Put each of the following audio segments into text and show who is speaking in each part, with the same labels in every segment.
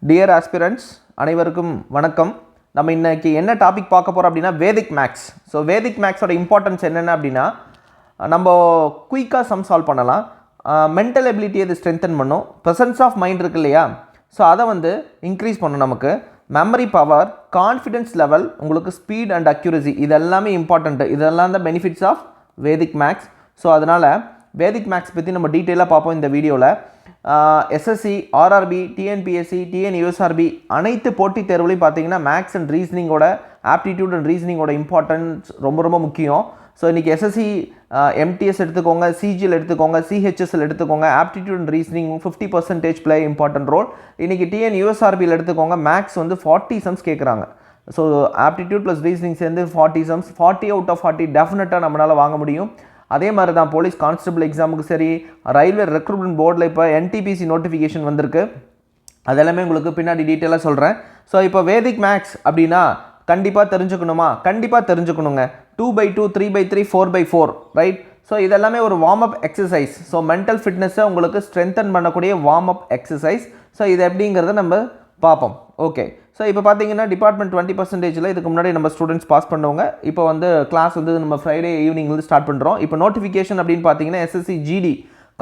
Speaker 1: Dear aspirants அனைவருக்கும் வணக்கம். நம்ம இன்னைக்கு என்ன டாபிக் பார்க்க போகிறோம் அப்படின்னா வேதிக் மேக்ஸ். ஸோ வேதிக் மேக்ஸோட இம்பார்ட்டன்ஸ் என்னென்ன அப்படின்னா, நம்ம குயிக்காக சம் சால்வ் பண்ணலாம், மென்டல் எபிலிட்டியை இது ஸ்ட்ரென்தன் பண்ணும், ப்ரெசன்ஸ் ஆஃப் மைண்ட் இருக்கு இல்லையா, ஸோ அதை இன்க்ரீஸ் பண்ணும், நமக்கு மெமரி பவர், கான்ஃபிடென்ஸ் லெவல், உங்களுக்கு ஸ்பீட் அண்ட் அக்யூரசி, இது எல்லாமே இம்பார்ட்டண்ட்டு. இதெல்லாம் தான் benefits of Vedic maths. So அதனால் வேதிக் மேக்ஸ் பற்றி நம்ம டீட்டெயிலாக பார்ப்போம் இந்த வீடியோவில். எஸ்எஸ்சி, ஆர்ஆர்பி, டிஎன்பிஎஸ்சி, டிஎன்யூஎஸ்ஆர்பி அனைத்து போட்டித் தேர்வுலையும் பார்த்தீங்கன்னா மேக்ஸ் அண்ட் ரீசனிங்கோட, ஆப்டிடியூட் அண்ட் ரீசனிங்கோட இம்பார்ட்டன்ஸ் ரொம்ப ரொம்ப முக்கியம். ஸோ இன்றைக்கி எஸ்எஸ்சி எம்டிஎஸ் எடுத்துக்கோங்க, சிஜிஎல் எடுத்துக்கோங்க, சிஹெச்எஸ்எல் எடுத்துக்கோங்க, aptitude and reasoning 50% play important role. இன்றைக்கி டிஎன்யூஎஸ்ஆர்பியில் எடுத்துக்கோங்க, மேக்ஸ் 40 சம்ஸ் கேட்குறாங்க. ஸோ ஆப்டிடியூட் ப்ளஸ் ரீசனிங் சேர்ந்து 40 சம்ஸ், 40 out of 40 டெஃபினட்டாக நம்மளால் வாங்க முடியும். அதே மாதிரி தான் போலீஸ் கான்ஸ்டபிள் எக்ஸாமுக்கு சரி, ரயில்வே ரெக்ரூட்மெண்ட் போர்டில் இப்போ என்டிபிசி நோட்டிஃபிகேஷன் வந்திருக்கு, அதெல்லாமே உங்களுக்கு பின்னாடி டீட்டெயிலாக சொல்கிறேன். ஸோ இப்போ வேதிக் மேக்ஸ் அப்படின்னா கண்டிப்பாக தெரிஞ்சுக்கணுமா? கண்டிப்பாக தெரிஞ்சுக்கணுங்க. 2/2, 3/3, 4/4, ரைட்? ஸோ இதெல்லாமே ஒரு warm up exercise. So mental ஃபிட்னஸை உங்களுக்கு ஸ்ட்ரென்தன் பண்ணக்கூடிய வார்ம் அப் எக்ஸசைஸ். ஸோ இது எப்படிங்கிறத நம்ம பார்ப்போம். ஓகே, ஸோ இப்போ பார்த்தீங்கன்னா டிபார்ட்மெண்ட் 20%, இதுக்கு முன்னாடி நம்ம ஸ்டூடெண்ட்ஸ் பாஸ் பண்ணுவாங்க. இப்போ கிளாஸ் நம்ம ஃப்ரைடே ஈவினிங் ஸ்டார்ட் பண்ணுறோம். இப்போ நோட்டிஃபிகேஷன் அப்படின்னு பார்த்தீங்கன்னா எஸ்எஸ்சி ஜிடி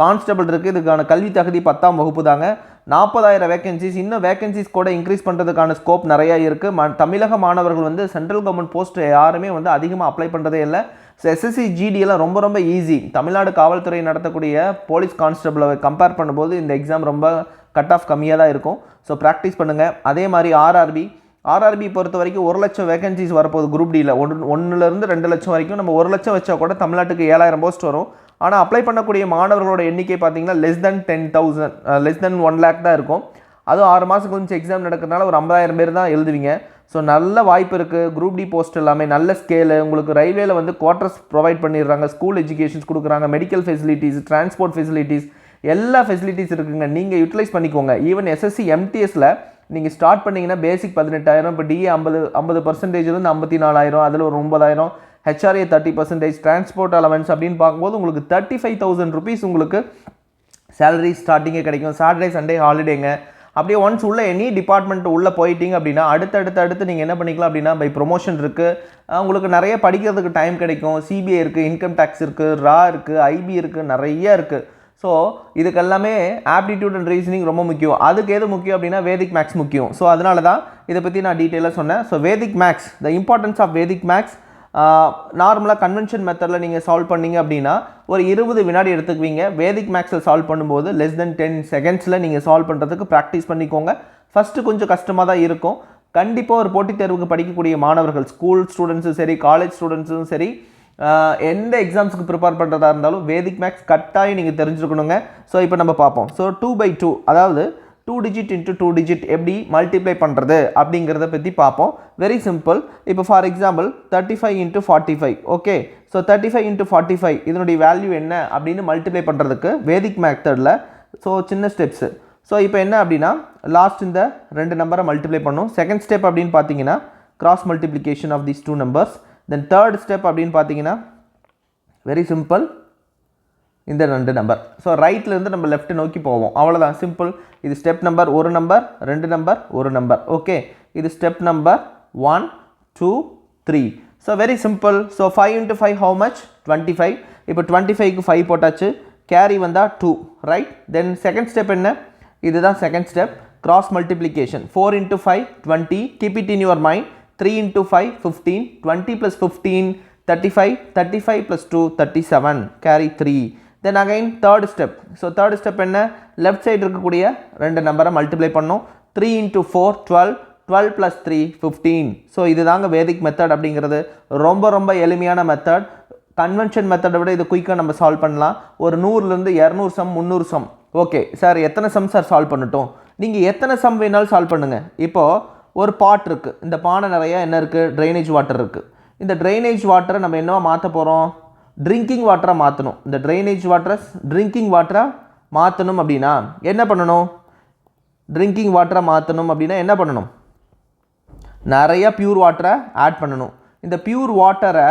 Speaker 1: கான்ஸ்டபிள் இருக்குது. இதுக்கான கல்வி தகுதி 10ஆம் வகுப்பு தாங்க. 40,000 வேகன்சிஸ், இன்னும் வேகன்சிஸ் கூட இன்க்ரீஸ் பண்ணுறதுக்கான ஸ்கோப் நிறையா இருக்குது. தமிழக மாணவர்கள் சென்ட்ரல் கவர்மெண்ட் போஸ்ட் யாருமே அதிகமாக அப்ளை பண்ணுறதே இல்லை. ஸோ எஸ்எஸ்சி ஜிடியெல்லாம் ரொம்ப ரொம்ப ஈஸி. தமிழ்நாடு காவல்துறை நடத்தக்கூடிய போலீஸ் கான்ஸ்டபிளை கம்பேர் பண்ணும்போது இந்த எக்ஸாம் ரொம்ப கட் ஆஃப் கம்மியாக தான் இருக்கும். ஸோ ப்ராக்டிஸ் பண்ணுங்கள். அதே மாதிரி ஆர்ஆர்பி பொறுத்த வரைக்கும் 1 லட்சம் வேகன்சிஸ் வரப்போகுது. குரூப் டியில் 1லேருந்து 2 லட்சம் வரைக்கும். நம்ம 1 லட்சம் வச்சா கூட தமிழ்நாட்டுக்கு 7,000 போஸ்ட் வரும். ஆனால் அப்ளை பண்ணக்கூடிய மாணவர்களோட எண்ணிக்கை பார்த்தீங்கன்னா less than 10,000, less than 1 lakh தான் இருக்கும். அதுவும் 6 மாதத்துக்கு கொஞ்சம் எக்ஸாம் நடக்கிறதுனால ஒரு 50,000 பேர் தான் எழுதுவீங்க. ஸோ நல்ல வாய்ப்பு இருக்குது. குரூப் டி போஸ்ட் எல்லாமே நல்ல ஸ்கேலு. உங்களுக்கு ரயில்வேல குவார்ட்டர்ஸ் ப்ரொவைட் பண்ணிடுறாங்க, ஸ்கூல் எஜுகேஷன்ஸ் கொடுக்குறாங்க, மெடிக்கல் ஃபெசிலிட்டிஸ், டிரான்ஸ்போர்ட் ஃபெசிலிட்டிஸ், எல்லா ஃபெசிலிட்டிஸ் இருக்குங்க. நீங்கள் யூட்டிலைஸ் பண்ணிக்கோங்க. ஈவன் எஸ்எஸ்சி எம்டிஎஸில் நீங்கள் ஸ்டார்ட் பண்ணிங்கன்னா பேசிக் 18,000, இப்போ டிஏ 50% 54,000, அதில் ஒரு 9,000, ஹெச்ஆர்ஏ 30%, டிரான்ஸ்போர்ட் அலவன்ஸ் அப்படின்னு பார்க்கும்போது உங்களுக்கு 35,000 rupees உங்களுக்கு சேலரி ஸ்டார்டிங்கே கிடைக்கும். சாட்டர்டே சண்டே ஹாலிடேங்க. அப்படியே ஒன்ஸ் உள்ள எனி டிபார்ட்மெண்ட் உள்ளே போயிட்டீங்க அப்படின்னா அடுத்து நீங்கள் என்ன பண்ணிக்கலாம் அப்படின்னா பை ப்ரொமோஷன் இருக்குது. உங்களுக்கு நிறைய படிக்கிறதுக்கு டைம் கிடைக்கும். சிபிஐ இருக்குது, இன்கம் டேக்ஸ் இருக்குது, ரா இருக்குது, ஐபி இருக்குது, நிறைய இருக்குது. ஸோ இதுக்கெல்லாமே ஆப்டிடியூட் அண்ட் ரீசனிங் ரொம்ப முக்கியம். அதுக்கு எது முக்கியம் அப்படின்னா வேதிக் மேக்ஸ் முக்கியம். ஸோ அதனால தான் இதை பற்றி நான் டீட்டெயிலாக சொன்னேன். So Vedic maths, the importance of Vedic maths. நார்மலாக கன்வென்ஷன் மெத்தடில் நீங்கள் சால்வ் பண்ணிங்க அப்படின்னா ஒரு 20 வினாடி எடுத்துக்குவீங்க. வேதிக் மேக்ஸில் சால்வ் பண்ணும்போது லெஸ் தென் 10 seconds நீங்கள் சால்வ் பண்ணுறதுக்கு ப்ராக்டிஸ் பண்ணிக்கோங்க. ஃபஸ்ட்டு கொஞ்சம் கஷ்டமாக தான் இருக்கும். கண்டிப்பாக ஒரு போட்டித் தேர்வுக்கு படிக்கக்கூடிய மாணவர்கள், ஸ்கூல் ஸ்டூடெண்ட்ஸும் சரி, காலேஜ் ஸ்டூடெண்ட்ஸும் சரி, எந்த எக்ஸாம்ஸுக்கு ப்ரிப்பேர் பண்ணுறதா இருந்தாலும் வேதிக் மேக்ஸ் கட்டாயம் நீங்கள் தெரிஞ்சுக்கணுங்க. ஸோ இப்போ நம்ம பார்ப்போம். ஸோ 2/2, அதாவது 2 digit into 2 digit எப்படி மல்டிப்ளை பண்ணுறது அப்படிங்கிறத பற்றி பார்ப்போம். Very simple. இப்போ for example 35 into 45. Okay, so 35 into 45 இதனுடைய வேல்யூ என்ன அப்படின்னு மல்டிப்ளை பண்ணுறதுக்கு வேதிக் மெத்தடில் ஸோ சின்ன ஸ்டெப்ஸு. ஸோ இப்போ என்ன அப்படின்னா லாஸ்ட் இந்த 2 நம்பரை மல்டிப்ளை பண்ணும். செகண்ட் ஸ்டெப் அப்படின்னு பார்த்தீங்கன்னா cross multiplication of these 2 numbers. Then third step அப்படின்னு பார்த்தீங்கன்னா வெரி சிம்பிள், இந்த 2 நம்பர். ஸோ ரைட்லேருந்து நம்ம லெஃப்ட் நோக்கி போவோம், அவ்வளோதான், சிம்பிள். இது step number 1 number, 2 number, 1 number. Okay, இது step number 1, 2, 3. So very simple. So 5 into 5 how much? 25. இப்போ 25க்கு 5 போட்டாச்சு, கேரி வந்தால் 2, ரைட்? தென் செகண்ட் ஸ்டெப் என்ன? இதுதான் second step, cross multiplication. 4 into 5 20, keep it in your mind. 3 into 5 15, 20 plus 15 35, 35 plus 2 37, carry 3. Then again third step. So third step என்ன? Left side இருக்கக்கூடிய 2 நம்பரை multiply பண்ணும். 3 into 4 12, 12 plus 3 15. So இதுதாங்க வேதிக் method அப்படிங்கிறது. ரொம்ப ரொம்ப எளிமையான மெத்தட். கன்வென்ஷன் மெத்தடை விட இது குயிக்காக நம்ம சால்வ் பண்ணலாம். ஒரு 100லேருந்து 200 சம், 300 சம். ஓகே சார், எத்தனை சம் சார் சால்வ் பண்ணட்டும்? நீங்கள் எத்தனை சம் வேணாலும் சால்வ் பண்ணுங்கள். இப்போது ஒரு பாட் இருக்குது, இந்த பானை நிறையா என்ன இருக்குது? ட்ரைனேஜ் வாட்டர் இருக்குது. இந்த ட்ரைனேஜ் வாட்டரை நம்ம என்னவா மாற்ற போகிறோம்? ட்ரிங்கிங் வாட்டராக மாற்றணும். இந்த ட்ரைனேஜ் வாட்டரை ட்ரிங்கிங் வாட்டராக மாற்றணும் அப்படின்னா என்ன பண்ணணும்? ட்ரிங்கிங் வாட்டரை மாற்றணும் அப்படின்னா என்ன பண்ணணும்? நிறையா பியூர் வாட்டரை ஆட் பண்ணணும். இந்த பியூர் வாட்டரை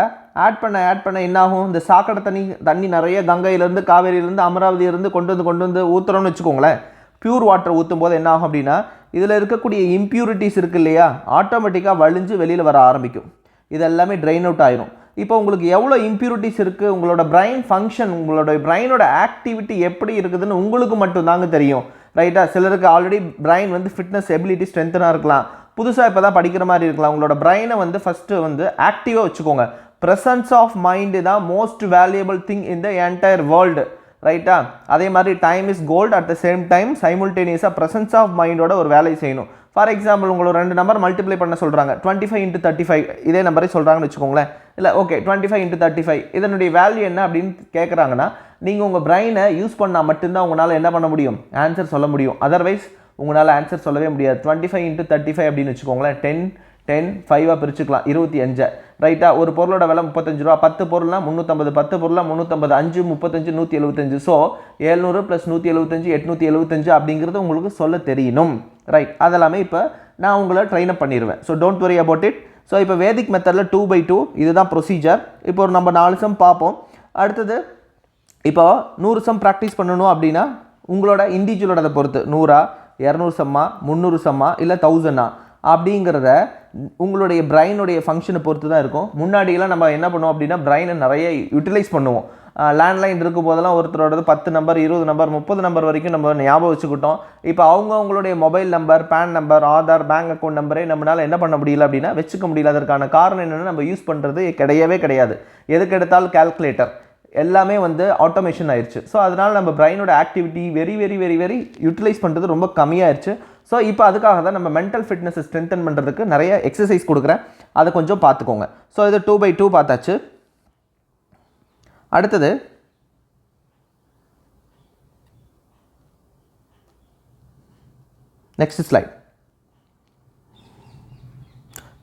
Speaker 1: ஆட் பண்ண என்னாகும்? இந்த சாக்கடை தண்ணி நிறைய கங்கையிலேருந்து, காவேரியிலேருந்து, அமராவதியிலேருந்து கொண்டு வந்து ஊற்றுறோம்னு வச்சுக்கோங்களேன். பியூர் வாட்டர் ஊற்றும் போது என்ன ஆகும் அப்படின்னா இதில் இருக்கக்கூடிய இம்ப்யூரிட்டிஸ் இருக்குது இல்லையா, ஆட்டோமேட்டிக்காக வழிஞ்சு வெளியில் வர ஆரம்பிக்கும். இது எல்லாமே ட்ரைன் அவுட் ஆயிரும். இப்போ உங்களுக்கு எவ்வளோ இம்ப்யூரிட்டிஸ் இருக்குது, உங்களோட பிரைன் ஃபங்க்ஷன், உங்களோட பிரைனோட ஆக்டிவிட்டி எப்படி இருக்குதுன்னு உங்களுக்கு மட்டும்தாங்க தெரியும். ரைட்டா? சிலருக்கு ஆல்ரெடி பிரைன் வந்து ஃபிட்னஸ் எபிலிட்டி ஸ்ட்ரென்த்தனாக இருக்கலாம், புதுசாக இப்போ தான் படிக்கிற மாதிரி இருக்கலாம். உங்களோட பிரைனை வந்து ஃபஸ்ட்டு வந்து ஆக்டிவாக வச்சுக்கோங்க. ப்ரெசன்ஸ் ஆஃப் மைண்டு தான் most valuable thing in the entire world. ரைட்டா? அதே மாதிரி time is gold, at the same time சைமுல்டேனியஸாக ப்ரெசன்ஸ் ஆஃப் மைண்டோட ஒரு வேலையை செய்யணும். ஃபார் எக்ஸாம்பிள் உங்களோட 2 நம்பர் மல்டிப்ளை பண்ண சொல்கிறாங்க, 25 × 35 இதே நம்பரே சொல்கிறாங்கன்னு வச்சுக்கோங்களேன். இல்லை ஓகே 25 × 35 இதனுடைய வேல்யூ என்ன அப்படின்னு கேட்குறாங்கன்னா, நீங்கள் உங்கள் பிரைனை யூஸ் பண்ணால் மட்டும்தான் உங்களால் என்ன பண்ண முடியும், ஆன்சர் சொல்ல முடியும். அதர்வைஸ் உங்களால் ஆன்சர் சொல்லவே முடியாது. 25 × 35 அப்படின்னு வச்சுக்கோங்களேன். 10 10 5ஆக பிரிச்சுக்கலாம், 25. ரைட்டா? ஒரு பொருளோட விலை 35 ரூபா, 10 பொருள்னா 350, 10 பொருள்னா 350, 5 35 175. ஸோ 700 + 175 875 அப்படிங்கிறது உங்களுக்கு சொல்ல தெரியணும். ரைட்? அதெல்லாமே இப்போ நான் உங்களை ட்ரெயின் அப் பண்ணிடுவேன். So don't worry about it. So இப்போ வேதிக் மெத்தடில் 2/2 இதுதான் ப்ரொசீஜர். இப்போ ஒரு நம்ம 4 சம் பார்ப்போம். அடுத்தது இப்போ 100 சம் ப்ராக்டிஸ் பண்ணணும் அப்படின்னா உங்களோட இண்டிவிஜுவலோட பொறுத்து 100 200 சம்மா 300 சம்மா இல்லை 1000 அப்படிங்கிறத உங்களுடைய பிரைனுடைய ஃபங்க்ஷனை பொறுத்து தான் இருக்கும். முன்னாடியெல்லாம் நம்ம என்ன பண்ணுவோம் அப்படின்னா பிரைனை நிறைய யூட்டிலைஸ் பண்ணுவோம். லேண்ட்லைன் இருக்கும் போதெல்லாம் ஒருத்தரோடது 10 நம்பர் 20 நம்பர் 30 நம்பர் வரைக்கும் நம்ம ஞாபகம் வச்சுக்கிட்டோம். இப்போ அவங்களுடைய mobile number, PAN number, Aadhaar, bank account நம்பரே நம்மளால் என்ன பண்ண முடியல அப்படின்னா வச்சுக்க முடியல. அதற்கான காரணம் என்னென்னா நம்ம யூஸ் பண்ணுறது கிடையவே கிடையாது. எதுக்கு எடுத்தாலும் கால்குலேட்டர், எல்லாமே வந்து ஆட்டோமேஷன் ஆயிடுச்சு. ஸோ அதனால் நம்ம பிரைனோட activity very very very very utilise பண்ணுறது ரொம்ப கம்மியாயிருச்சு. ஸோ இப்போ அதுக்காக தான் நம்ம மென்டல் ஃபிட்னஸை ஸ்ட்ரென்தன் பண்ணுறதுக்கு நிறைய எக்ஸசைஸ் கொடுக்குறேன், அதை கொஞ்சம் பார்த்துக்கோங்க. ஸோ இது 2/2 பார்த்தாச்சு. அடுத்தது நெக்ஸ்ட் ஸ்லைட்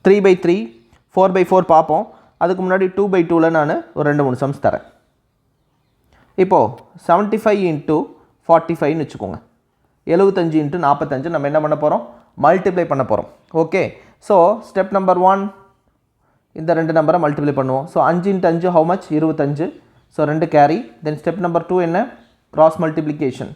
Speaker 1: 3/3 4/4 பார்ப்போம். அதுக்கு முன்னாடி 2/2ல் நான் ஒரு 2-3 சம்ஸ் தரேன். இப்போது 75 × 45ன்னு வச்சுக்கோங்க. 75 × 45 நம்ம என்ன பண்ண போகிறோம், மல்டிப்ளை பண்ண போகிறோம். ஓகே. ஸோ ஸ்டெப் நம்பர் 1 இந்த 2 நம்பரை மல்டிப்ளை பண்ணுவோம். So 5 × 5 how much, 25. So 2 carry. Then step number 2 என்ன, கிராஸ் மல்டிப்ளிகேஷன்.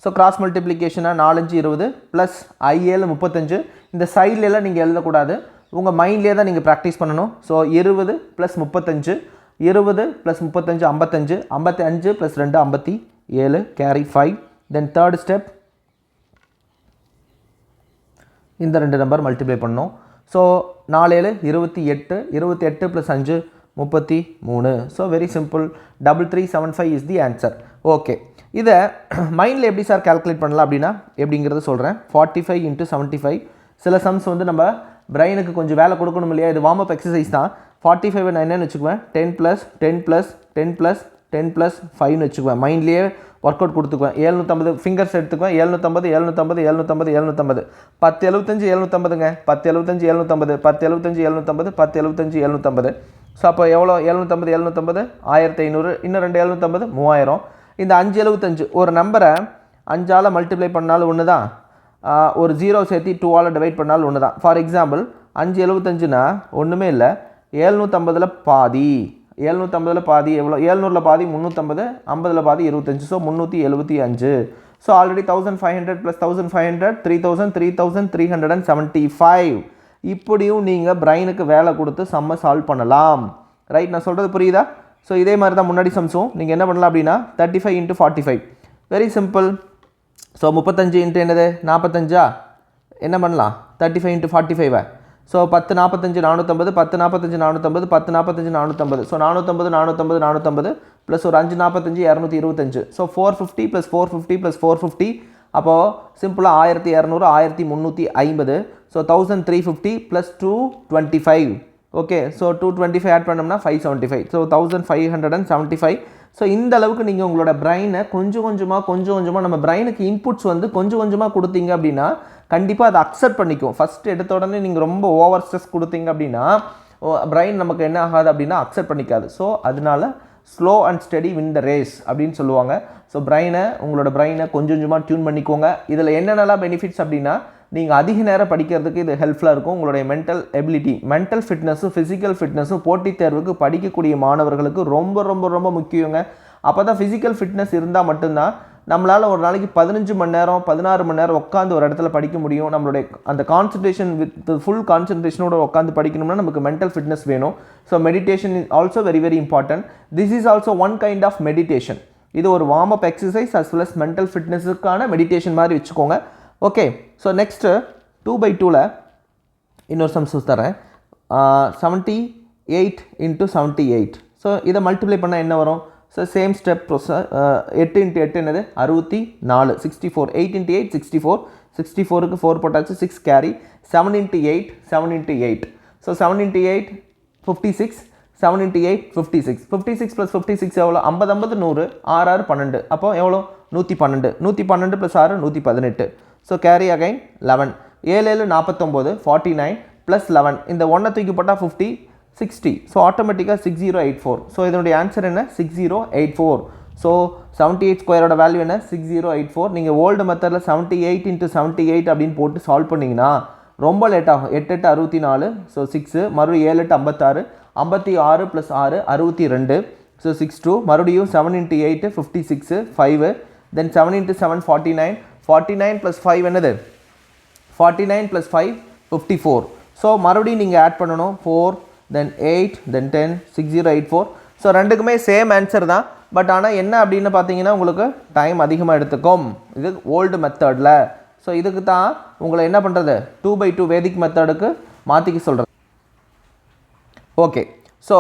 Speaker 1: ஸோ கிராஸ் மல்டிப்ளிகேஷனாக 4 5 20 ப்ளஸ் 7 35. இந்த சைட்லெலாம் நீங்கள் எழுதக்கூடாது, உங்கள் மைண்ட்லேயே தான் நீங்கள் ப்ராக்டிஸ் பண்ணணும். So 20 + 35 20 + 35 55 55 + 2 57 carry 5. தென் தேர்ட் ஸ்டெப் இந்த 2 நம்பர் மல்டிப்ளை பண்ணோம். So 4 7 28 28 + 5 33. So very simple, 3375 is the answer. Okay. இதை மைண்டில் எப்படி சார் கால்குலேட் பண்ணலாம் அப்படின்னா எப்படிங்கிறத சொல்கிறேன். 45 × 75. சில சம்ஸ் வந்து நம்ம பிரைனுக்கு கொஞ்சம் வேலை கொடுக்கணும் இல்லையா, இது வார்ம் அப் எக்ஸசைஸ் தான். 45 நான் என்னென்னு வச்சுக்குவேன், 10 + 10 + 10 + 10 + 5ன்னு வச்சுக்குவேன். மைண்ட்லேயே ஒர்க் அவுட் கொடுத்துக்குவேன். 750 ஃபிங்கர்ஸ் எடுத்துக்குவேன். 750 750 750 750 10 75 750ங்க. 10 75 750 10 75 750 10 75 750. ஸோ அப்போ எவ்வளோ, 750 750 1500, இன்னும் 2 750 3000. இந்த 575 ஒரு நம்பரை 5ஆல் மல்டிப்ளை பண்ணாலும் ஒன்று தான், ஒரு 0 சேர்த்து 2ஆல் டிவைட் பண்ணாலும் ஒன்று தான். ஃபார் எக்ஸாம்பிள் 575னா ஒன்றுமே இல்லை, 750ல் பாதி. 750ல் பாதி எவ்வளோ, 700ல் பாதி 350, 50ல் பாதி 25. ஸோ 375. So already 1500 + 1500 3000 3375. இப்படியும் நீங்கள் பிரைனுக்கு வேலை கொடுத்து சம்மை சால்வ் பண்ணலாம். ரைட்? நான் சொல்கிறது புரியுதா? ஸோ இதே மாதிரி தான் முன்னாடி சம்ஸும் நீங்கள் என்ன பண்ணலாம் அப்படின்னா 35 × 45 வெரி சிம்பிள். ஸோ 35 × என்னது 45, என்ன பண்ணலாம் 35 × 45. ஸோ 10 45 450 10 45 450 10 45 450. ஸோ 450 450 450 ப்ளஸ் ஒரு 5 45 225. ஸோ 450 + 450 + 450. அப்போது சிம்பிளாக 1200 1350. ஸோ 1350 + 225. ஓகே. ஸோ 225 ஆட் பண்ணோம்னா 575. ஸோ 1575. ஸோ இந்த அளவுக்கு நீங்கள் உங்களோட பிரைனை கொஞ்சம் கொஞ்சமாக நம்ம பிரைனுக்கு இன்புட்ஸ் வந்து கொஞ்சம் கொஞ்சமாக கொடுத்தீங்க அப்படின்னா கண்டிப்பாக அதை அக்செப்ட் பண்ணிக்கும். ஃபஸ்ட்டு எடுத்த உடனே நீங்கள் ரொம்ப ஓவர் ஸ்ட்ரெஸ் கொடுத்தீங்க அப்படின்னா பிரைன் நமக்கு என்ன ஆகாது அப்படின்னா அக்செப்ட் பண்ணிக்காது. ஸோ அதனால slow and study win the race அப்படின்னு சொல்லுவாங்க. ஸோ உங்களோட பிரைனை கொஞ்சம் கொஞ்சமாக டியூன் பண்ணிக்கோங்க. இதில் என்னென்னலாம் பெனிஃபிட்ஸ் அப்படின்னா, நீங்கள் அதிக நேரம் படிக்கிறதுக்கு இது ஹெல்ப்ஃபுல்லாக இருக்கும். உங்களுடைய மென்டல் எபிலிட்டி, மென்டல் ஃபிட்னஸும் ஃபிசிக்கல் ஃபிட்னஸும் போட்டித் தேர்வுக்கு படிக்கக்கூடிய மாணவர்களுக்கு ரொம்ப ரொம்ப ரொம்ப முக்கியங்க. அப்போ தான் ஃபிசிக்கல் ஃபிட்னஸ் இருந்தால் மட்டும்தான் நம்மளால் ஒரு நாளைக்கு 15 மணி நேரம் 16 மணி நேரம் உட்காந்து ஒரு இடத்துல படிக்க முடியும். நம்மளுடைய அந்த கான்சன்ட்ரேஷன் வித் ஃபுல் கான்சன்ட்ரேஷனோட உட்காந்து படிக்கணும்னா நமக்கு மென்டல் ஃபிட்னஸ் வேணும். So meditation is also very very important. This is also one kind of meditation. இது ஒரு warm up exercise as well as mental ஃபிட்னஸுக்கான மெடிடேஷன் மாதிரி வச்சுக்கோங்க. ஓகே, ஸோ நெக்ஸ்ட்டு 2/2ல் இன்னொரு சம்ஸ் தரேன். 78 × 78. ஸோ இதை மல்டிப்ளை பண்ணால் என்ன வரும்? So same step process. 8 × 8 என்னது? 64. 64. 8 × 8 64. 64க்கு 4 போட்டாச்சு, 6 கேரி. 7 × 8 7 × 8. ஸோ 7 × 8 56. 7 × 8 56. 56 + 56 எவ்வளோ? 50 50 100. 6 6 12. அப்போ எவ்வளோ? 112. 112 + 6 118. So carry again 11. 7 7 49. 49 + 11. இந்த 1 தூக்கி போட்டால் 50 60. ஸோ ஆட்டோமேட்டிக்காக 6084. ஸோ இதனுடைய ஆன்சர் என்ன? 6084. ஸோ 78 ஸ்கொயரோட வேல்யூ என்ன? 6084. நீங்கள் ஓல்டு மெத்தடில் 78 × 78 அப்படின்னு போட்டு சால்வ் பண்ணிங்கன்னா ரொம்ப லேட் ஆகும். 8 8 64. ஸோ 6. மறுபடியும் 7 8 56. 56 + 6 62. ஸோ 62. மறுபடியும் 7 × 8 56. 5. தென் 7 × 7 49. 49 + 5 என்னது? 49 + 5 54. ஸோ மறுபடியும் நீங்கள் ஆட் பண்ணணும். 4 தென் 8 தென் 10 6084. ஸோ ரெண்டுக்குமே சேம் ஆன்சர் தான். பட் ஆனால் என்ன அப்படின்னு பார்த்தீங்கன்னா உங்களுக்கு டைம் அதிகமாக எடுத்துக்கும் இது ஓல்டு மெத்தடில். ஸோ இதுக்கு தான் உங்களை என்ன பண்ணுறது 2/2 வேதிக் மெத்தடுக்கு மாற்றிக்க சொல்கிறது. ஓகே, ஸோ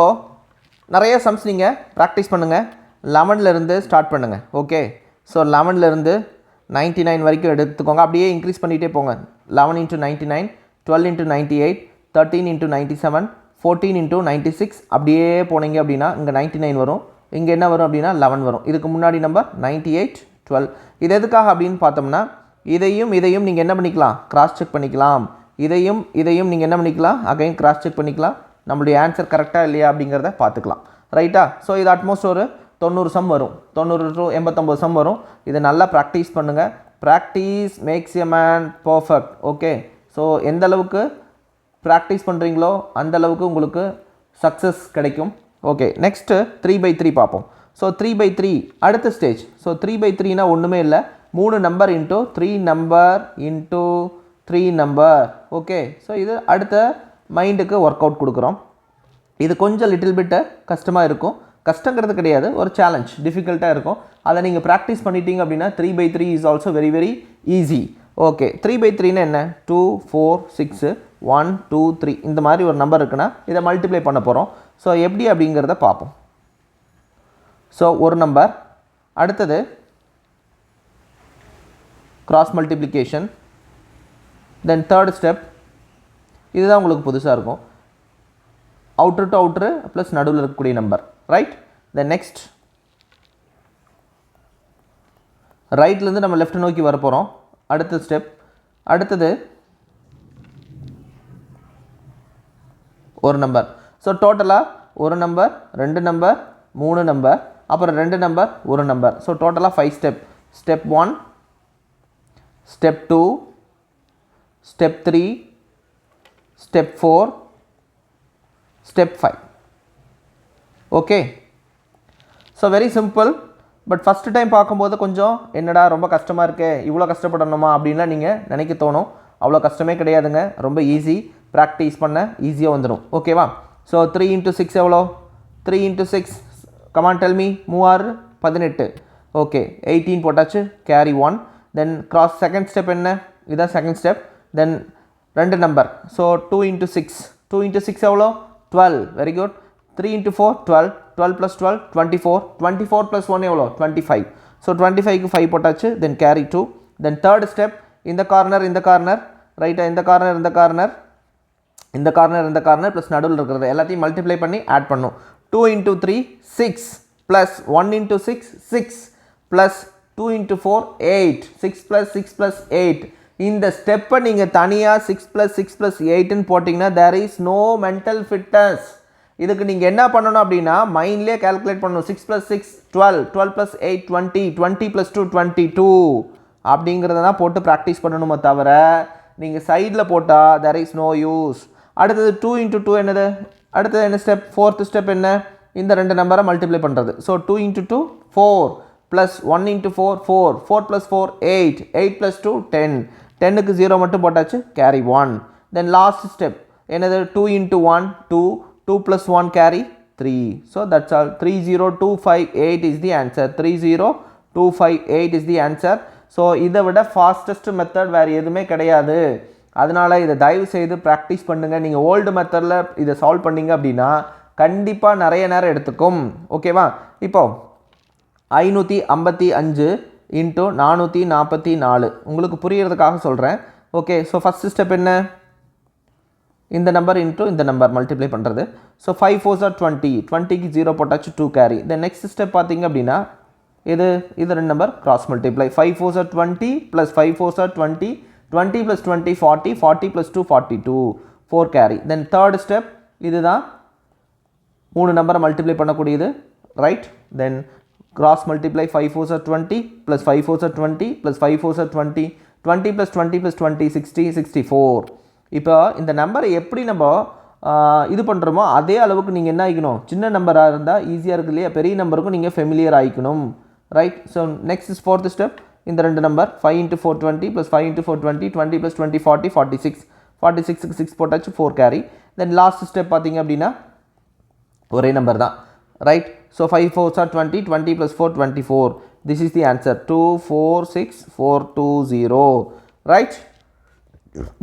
Speaker 1: நிறைய சம்ஸ் நீங்கள் ப்ராக்டிஸ் பண்ணுங்கள். 11லேருந்து ஸ்டார்ட் பண்ணுங்கள். ஓகே, ஸோ 11லேருந்து 99 வரைக்கும் எடுத்துக்கோங்க. அப்படியே இன்க்ரீஸ் பண்ணிகிட்டே போங்க. 11 × 99, 12 × 98, 13 × 97, 14 × 96. அப்படியே போனீங்க அப்படின்னா இங்கே 99 வரும். இங்கே என்ன வரும் அப்படின்னா 11 வரும். இதுக்கு முன்னாடி நம்பர் 98, 12. இது எதுக்காக அப்படின்னு பார்த்தோம்னா இதையும் நீங்கள் என்ன பண்ணிக்கலாம்? கிராஸ் செக் பண்ணிக்கலாம். இதையும் நீங்கள் என்ன பண்ணிக்கலாம்? அகைன் கிராஸ் செக் பண்ணிக்கலாம். நம்மளுடைய ஆன்சர் கரெக்டாக இல்லையா அப்படிங்கிறத பார்த்துக்கலாம். ரைட்டா? ஸோ இது அட்மோஸ்ட் ஒரு 90 சம் வரும். 90 to 89 சம் வரும். இதை நல்லா ப்ராக்டிஸ் பண்ணுங்கள். Practice makes a man perfect. Okay, so எந்த அளவுக்கு ப்ராக்டிஸ் பண்ணுறீங்களோ அந்தளவுக்கு உங்களுக்கு சக்ஸஸ் கிடைக்கும். ஓகே, நெக்ஸ்ட்டு 3/3 பார்ப்போம். ஸோ 3/3 அடுத்த ஸ்டேஜ். ஸோ 3/3னா ஒன்றுமே இல்லை, 3 number into 3 number into 3 number. Okay, so இது அடுத்த மைண்டுக்கு ஒர்க் அவுட் கொடுக்குறோம். இது கொஞ்சம் லிட்டில் பிட்டு கஷ்டமாக இருக்கும். கஷ்டங்கிறது கிடையாது, ஒரு சேலஞ்ச், டிஃபிகல்ட்டாக இருக்கும். அதை நீங்கள் ப்ராக்டிஸ் பண்ணிட்டீங்க அப்படின்னா 3/3 is also very very easy. Okay, 3/3னா என்ன? 2 4 6 1 2 3 இந்த மாதிரி ஒரு நம்பர் இருக்குன்னா இதை மல்டிப்ளை பண்ண போகிறோம். ஸோ எப்படி அப்படிங்கிறத பார்ப்போம். ஸோ ஒரு நம்பர், அடுத்தது கிராஸ் மல்டிப்ளிகேஷன், தென் தேர்ட் ஸ்டெப். இதுதான் உங்களுக்கு புதுசாக இருக்கும். அவுட்ரு டு அவுட்ரு ப்ளஸ் நடுவில் இருக்கக்கூடிய நம்பர். ரைட்? தென் நெக்ஸ்ட் ரைட்லேருந்து நம்ம லெஃப்ட் நோக்கி வர போகிறோம். அடுத்த ஸ்டெப். அடுத்தது ஒரு நம்பர். ஸோ டோட்டலாக ஒரு நம்பர், 2 நம்பர், 3 நம்பர், அப்புறம் 2 நம்பர், 1 நம்பர். ஸோ டோட்டலாக 5 step. Step 1, step 2, step 3, step 4, step 5. Okay, so very simple. But first time பார்க்கும்போது கொஞ்சம் என்னடா ரொம்ப கஷ்டமாக இருக்கே, இவ்வளோ கஷ்டப்படணுமா அப்படின்லாம் நீங்கள் நினைக்க தோணும். அவ்வளோ கஷ்டமே கிடையாதுங்க, ரொம்ப ஈஸி. ப்ராக்டிஸ் பண்ண ஈஸியாக வந்துடும். ஓகேவா? ஸோ 3 × 6 எவ்வளோ? 3 × 6 கமான் டெல் மீ. 3 18. ஓகே, 18 போட்டாச்சு, கேரி 1. தென் கிராஸ் செகண்ட் ஸ்டெப் என்ன? இதுதான் செகண்ட் ஸ்டெப். தென் 2 நம்பர். ஸோ 2 × 6. 2 × 6 எவ்வளோ? 12. Very good. 3 × 4 12. 12 + 12 24. 24 + 1 எவ்வளோ? 25. ஸோ 25க்கு 5 போட்டாச்சு, தென் கேரி 2. தென் தேர்ட் ஸ்டெப். இந்த கார்னர் ரைட்டா? இந்த கார்னர் ப்ளஸ் நடுவில் இருக்கிறது எல்லாத்தையும் மல்டிப்ளை பண்ணி ஆட் பண்ணும். 2 × 3 6 ப்ளஸ் 1 × 6 6 ப்ளஸ் 2 × 4 8. 6 + 6 + 8. இந்த ஸ்டெப்பை நீங்கள் தனியாக 6 + 6 + 8ன்னு போட்டிங்கன்னா there is no mental fitness. இதுக்கு நீங்கள் என்ன பண்ணணும் அப்படின்னா மைண்ட்லேயே கேல்குலேட் பண்ணணும். 6 + 6 12, 12 + 8 20, 20 + 2 22 அப்படிங்கிறத தான் போட்டு ப்ராக்டிஸ் பண்ணணுமே தவிர நீங்கள் சைடில் போட்டால் தேர் இஸ் நோ யூஸ். அடுத்தது 2 × 2 என்னது? அடுத்தது என்ன ஸ்டெப்? ஃபோர்த் ஸ்டெப் என்ன? இந்த 2 நம்பரை மல்டிப்ளை பண்ணுறது. So 2 × 2 4. Plus 1 into 4 4 4 plus 4 8 8 plus 2 10 10க்கு 0 மட்டும் போட்டாச்சு carry 1. Then last step என்னது 2 into 1 2 2 plus 1 carry 3. So that's all. 30258 is the answer. 30258 is the answer. So இதை விட ஃபாஸ்டஸ்ட் மெத்தட் வேறு எதுவுமே கிடையாது. அதனால் இதை தயவு செய்து ப்ராக்டிஸ் பண்ணுங்கள். நீங்கள் ஓல்டு மெத்தடில் இதை சால்வ் பண்ணிங்க அப்படின்னா கண்டிப்பாக நிறைய நேரம் எடுத்துக்கும். ஓகேவா? இப்போது 555 இன்ட்டு 444 உங்களுக்கு புரியறதுக்காக சொல்கிறேன். ஓகே, ஸோ ஃபஸ்ட்டு ஸ்டெப் என்ன? இந்த நம்பர் இன்ட்டு இந்த நம்பர் மல்டிப்ளை பண்ணுறது. ஸோ 5 4s are 20 20க்கு 0 போட்டாச்சு 2 கேரி. தென் நெக்ஸ்ட் ஸ்டெப் பார்த்தீங்க அப்படின்னா இது ரெண்டு number cross multiply. 5 4s are 20 plus 5 4s are 20 20 plus 20 40 40 plus 2 42 4 carry. Then third step இதுதான் 3 நம்பரை மல்டிப்ளை பண்ணக்கூடியது, right? Then cross multiply 5 4s are 20 plus 5 4s are 20 plus 5 4s are 20 20 plus 20 plus 20 60 64. இப்போ இந்த நம்பரை எப்படி நம்ம இது பண்ணுறோமோ அதே அளவுக்கு நீங்கள் என்ன ஆகிக்கணும், சின்ன நம்பராக இருந்தால் ஈஸியாக இருக்கு இல்லையா, பெரிய நம்பருக்கும் நீங்கள் ஃபெமிலியர் ஆகிக்கணும், right? So next is fourth step. இந்த ரெண்டு number 5 into 4 20 plus 5 into 4 20 20 plus 20 40 46 46க்கு 6 போட்டாச்சு 4 கேரி. தென் லாஸ்ட் ஸ்டெப் பார்த்தீங்க அப்படின்னா ஒரே நம்பர் தான், right? So 5 4s are 20 20 plus 4 24. This is the answer 246420, right?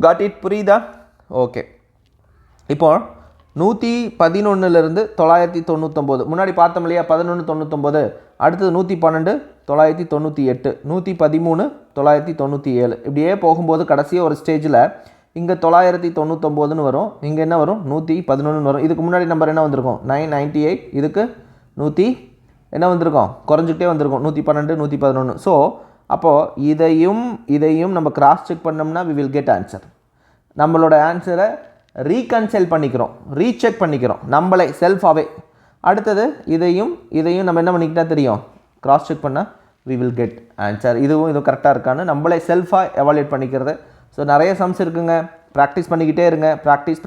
Speaker 1: Got it? புரியுதா? ஓகே. இப்போ 111லிருந்து 999 முன்னாடி பார்த்தோம் இல்லையா, 1199, அடுத்தது 112 998 113 997 இப்படியே போகும்போது கடைசியாக ஒரு ஸ்டேஜில் இங்கே 999ன்னு வரும், இங்கே என்ன வரும் 111 வரும். இதுக்கு முன்னாடி நம்பர் என்ன வந்திருக்கும் 998, இதுக்கு 100 என்ன வந்திருக்கும் குறைஞ்சிக்கிட்டே வந்திருக்கும் 112 111. ஸோ அப்போது இதையும் நம்ம கிராஸ் செக் பண்ணோம்னா we will get answer. நம்மளோட ஆன்சரை ரீகன்சைல் பண்ணிக்கிறோம், ரீசெக் பண்ணிக்கிறோம் நம்மளே செல்ஃபாகவே. அடுத்தது இதையும் நம்ம என்ன பண்ணிக்கிட்டா தெரியும், கிராஸ் செக் பண்ணால் we will get answer. இதுவும் கரெக்டாக இருக்கான்னு நம்மளே செல்ஃபாக எவாலுவேட் பண்ணிக்கிறது. ஸோ நிறைய சம்ஸ் இருக்குங்க, ப்ராக்டிஸ் பண்ணிக்கிட்டே இருங்க, ப்ராக்டிஸ்.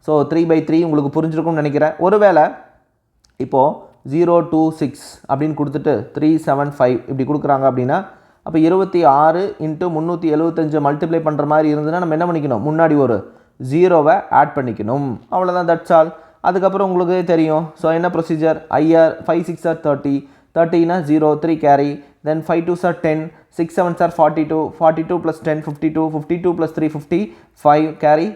Speaker 1: ஸோ 3/3 உங்களுக்கு புரிஞ்சிருக்கும்னு நினைக்கிறேன். ஒருவேளை இப்போது 026 அப்படின்னு கொடுத்துட்டு 375 இப்படி கொடுக்குறாங்க அப்படின்னா அப்போ 26 × 375 மல்டிப்ளை பண்ணுற மாதிரி இருந்ததுன்னா நம்ம என்ன பண்ணிக்கணும், முன்னாடி ஒரு 0வை ஆட் பண்ணிக்கணும், அவ்வளோதான், தட்ஸ் ஆல். அதுக்கப்புறம் உங்களுக்கு தெரியும். ஸோ என்ன procedure, 5 6s are 30 30னா 0 3 carry. Then 5 2s are 10 6 7s are 42 42 plus 10 52 52 plus 3 55 carry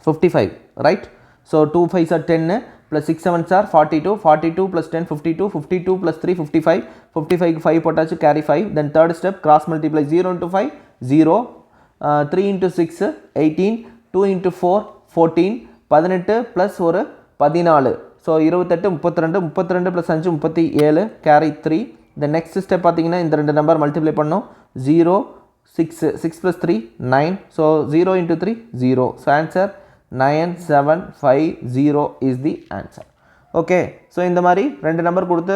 Speaker 1: 55, right? So 2 5s are 10 plus 6 7s are 42 42 plus 10 52 52 plus 3 55 55க்கு 5 போட்டாச்சு carry 5. Then third step cross multiply 0 into 5 0 3 into 6 18 2 into 4 14 18 plus ஒரு 14. So 28 32 32 plus 5 37 carry 3. The next step பார்த்தீங்கன்னா இந்த ரெண்டு number multiply பண்ணோம் 0 6 6 plus 3 9. So 0 into 3 0. So answer 9750 is the answer. Okay, so இந்த மாதிரி ரெண்டு number கொடுத்து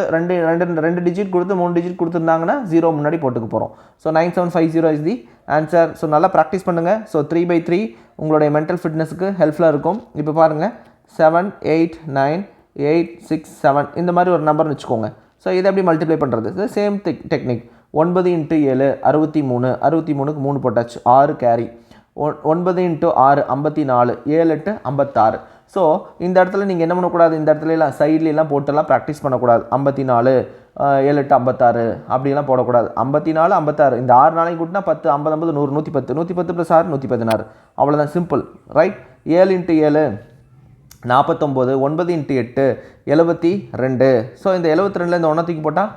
Speaker 1: ரெண்டு டிஜிட் கொடுத்து 3 டிஜிட் கொடுத்துருந்தாங்கன்னா 0 முன்னாடி போட்டுக்க போகிறோம். So 9750 is the answer. So நல்லா ப்ராக்டிஸ் பண்ணுங்கள். ஸோ 3/3 உங்களுடைய மென்டல் ஃபிட்னஸுக்கு ஹெல்ப்ஃபுல்லாக இருக்கும். இப்போ பாருங்கள் 7 8 9 8 6 7 இந்த மாதிரி ஒரு நம்பர்னு வச்சுக்கோங்க. ஸோ இதை எப்படி மல்டிப்ளை பண்ணுறது, சேம் டெக்னிக். 9 × 7 63 63க்கு 3 போட்டாச்சு 6 கேரி. 9 × 6 54 7 8 56. ஸோ இந்த இடத்துல நீங்கள் என்ன பண்ணக்கூடாது, இந்த இடத்துலலாம் சைட்லாம் போட்டெல்லாம் ப்ராக்டிஸ் பண்ணக்கூடாது. 54 7 8 56 அப்படிலாம் போடக்கூடாது. 54 56 இந்த 6 நாளைக்கு கூட்டினா 10 50 50 100 110 110 + 6 116, அவ்வளோதான், சிம்பிள், ரைட்? 7 × 7 49 9 × 8 72. ஸோ இந்த 72ல் இந்த 1 தூக்கி போட்டால்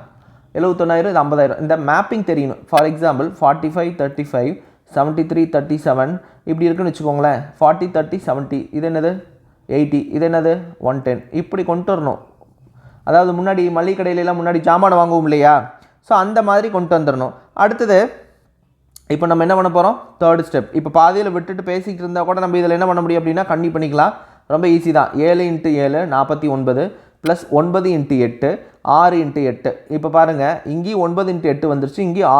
Speaker 1: 71000, இது 50000. இந்த மேப்பிங் தெரியணும். ஃபார் எக்ஸாம்பிள் 45 35 73 37 இப்படி இருக்குன்னு வச்சுக்கோங்களேன். 40 30 70 இது என்னது 80, இது என்னது 110, இப்படி கொண்டு வரணும். அதாவது முன்னாடி மளிகை கடையிலலாம் முன்னாடி ஜாமான் வாங்குவோம் இல்லையா, ஸோ அந்த மாதிரி கொண்டு வந்துடணும். அடுத்தது இப்போ நம்ம என்ன பண்ண போகிறோம், தேர்ட் ஸ்டெப். இப்போ பாதியில் விட்டுட்டு பேசிக்கிட்டு இருந்தால் கூட நம்ம இதில் என்ன பண்ண முடியும் அப்படின்னா கண்ணி பண்ணிக்கலாம், ரொம்ப ஈஸி தான். 7 × 7 49 ப்ளஸ் 9 இன்ட்டு 8 6 இன்ட்டு 8. இப்போ பாருங்கள் இங்கேயும் 9 இன்ட்டு 8 வந்துருச்சு, இங்கேயும்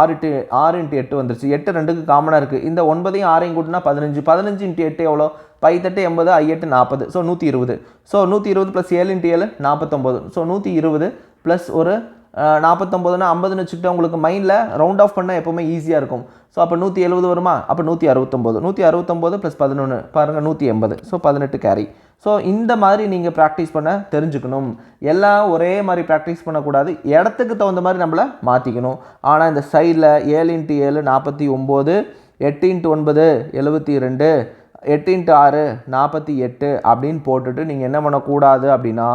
Speaker 1: 6 இன்ட்டு 8 வந்துருச்சு. 8 ரெண்டுக்கு காமனாக இருக்குது. இந்த 9ஐயும் 6ஐயும் கூட்டினா 15. 15 இன்ட்டு 8 எவ்வளோ? 5 8 80, 8 40. So 120. So 120 plus 7 into 7 49. So 120 plus ஒரு 49னா 50ன்னு வச்சுக்கிட்டு உங்களுக்கு மைண்டில் ரவுண்ட் ஆஃப் பண்ணால் எப்போவுமே ஈஸியாக இருக்கும். ஸோ அப்போ 170 வருமா? அப்போ 169. 169 ப்ளஸ் 11 பாருங்கள் 180. So 18 carry. ஸோ இந்த மாதிரி நீங்கள் ப்ராக்டிஸ் பண்ண தெரிஞ்சுக்கணும். எல்லாம் ஒரே மாதிரி ப்ராக்டிஸ் பண்ணக்கூடாது, இடத்துக்கு தகுந்த மாதிரி நம்மளை மாற்றிக்கணும். ஆனால் இந்த சைடில் 7 இன்ட்டு 7 49, 8 இன்ட்டு 9 72, 8 இன்ட்டு 6 48 அப்படின்னு போட்டுட்டு நீங்கள் என்ன பண்ணக்கூடாது அப்படின்னா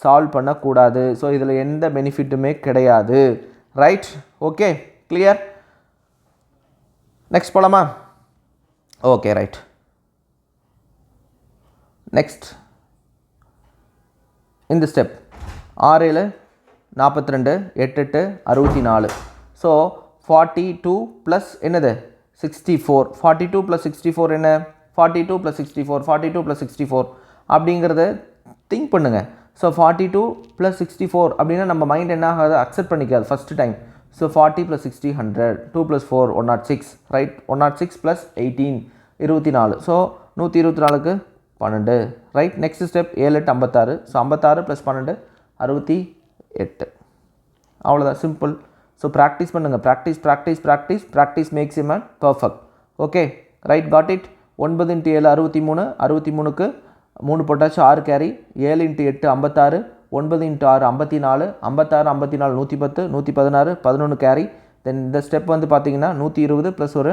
Speaker 1: சால்வ் பண்ணக்கூடாது. ஸோ இதில் எந்த பெனிஃபிட்டுமே கிடையாது. ரைட்? Okay, clear? நெக்ஸ்ட் போலாமா? Okay, right. நெக்ஸ்ட் இந்த ஸ்டெப் 6 7 42, 8 8 64. ஸோ 42 ப்ளஸ் என்னது 64. 42 ப்ளஸ் 64 என்ன? 42 ப்ளஸ் 64, 42 ப்ளஸ் 64 அப்படிங்கிறத திங்க் பண்ணுங்கள். ஸோ 42 ப்ளஸ் 64 அப்படின்னா நம்ம மைண்ட் என்ன ஆகாது? அக்செப்ட் பண்ணிக்காது first time. So 40 plus 60 100, 2 plus 4 106, right? 106 plus 18 24. So 124க்கு 12, right? Next step 7 8 56. So 56 plus 12 68. அவ்வளோதான், சிம்பிள். ஸோ ப்ராக்டிஸ் பண்ணுங்கள். Practice practice practice practice makes a man perfect. Okay, right, got it. 9 into 7 63, 63க்கு 3 போட்டாச்சு 6 கேரி. 7 into 8 56, 9 into 6 54, 56 54 110, 116 11 carry. தென் இந்த step வந்து பார்த்தீங்கன்னா 120 plus ஒரு